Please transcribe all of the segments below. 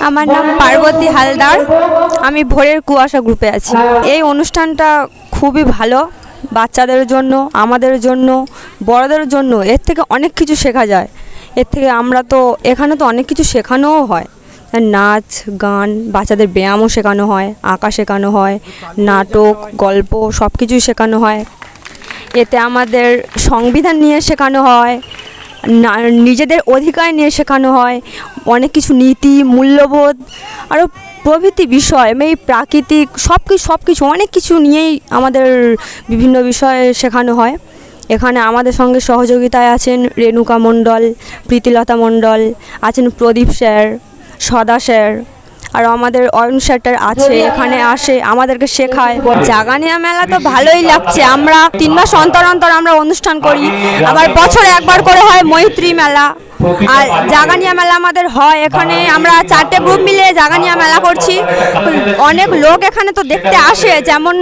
আমার নাম পার্বতী হালদার। আমি ভোরের কুয়াশা গ্রুপে আছি। এই অনুষ্ঠানটা খুবই ভালো, বাচ্চাদের জন্য, আমাদের জন্য, বড়দের জন্য। এর থেকে অনেক কিছু শেখা যায়। এর থেকে আমরা তো এখানে তো অনেক কিছু শেখানোও হয়, নাচ গান, বাচ্চাদের ব্যায়ামও শেখানো হয়, আঁকা শেখানো হয়, নাটক গল্প সব কিছুই শেখানো হয়। এতে আমাদের সংবিধান নিয়ে শেখানো হয়, নিজেদের অধিকার নিয়ে শেখানো হয়, অনেক কিছু নীতি মূল্যবোধ আরও প্রভৃতি বিষয়, এই প্রাকৃতিক সব কিছু অনেক কিছু নিয়েই আমাদের বিভিন্ন বিষয়ে শেখানো হয়। এখানে আমাদের সঙ্গে সহযোগিতায় আছেন রেণুকা মণ্ডল, প্রীতিলতা মণ্ডল, আছেন প্রদীপ স্যার, সদা স্যার, আর আমাদের অয়ন স্যারটার আছে, এখানে আসে আমাদেরকে শেখায়। জাগানিয়া মেলা তো ভালোই লাগছে। আমরা 3 মাস অন্তর অন্তর আমরা অনুষ্ঠান করি, আবার বছরে একবার করে হয় মৈত্রী মেলা। আর জাগানিয়া মেলা আমাদের হয় এখানে, আমরা 4টে গ্রুপ মিলে জাগানিয়া মেলা করছি। অনেক লোক এখানে তো দেখতে আসে, যেমন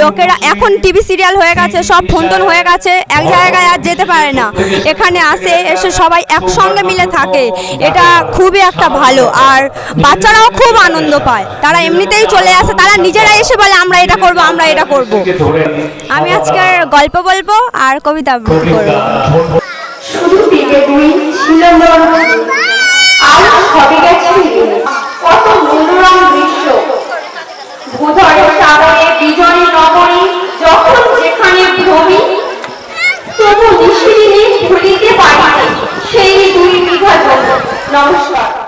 লোকেরা এখন টিভি সিরিয়াল হয়ে গেছে, সব ফোন টোন হয়ে গেছে, এক জায়গায় আর যেতে পারে না, এখানে আসে, এসে সবাই একসঙ্গে মিলে থাকে। এটা খুবই একটা ভালো, আর বাচ্চারাও খুব আনন্দ পায়। তারা এমনিতেই চলে আসে, তারা নিজেরাই এসে বলে আমরা এটা করব, আমরা এটা করব। আমি আজকের গল্প বলবো আর কবিতা আবৃত্তি করবো। শুধু দিকে দুই ছিল আজ সবে গেছে কত মনোরম দৃশ্য। ভূধর সাগরে বিজয় নগরী যখন যেখানে ভূমি, তবু নিশিদিনে ভুলিতে পারি সেই 2 বিঘা জমি। নমস্কার।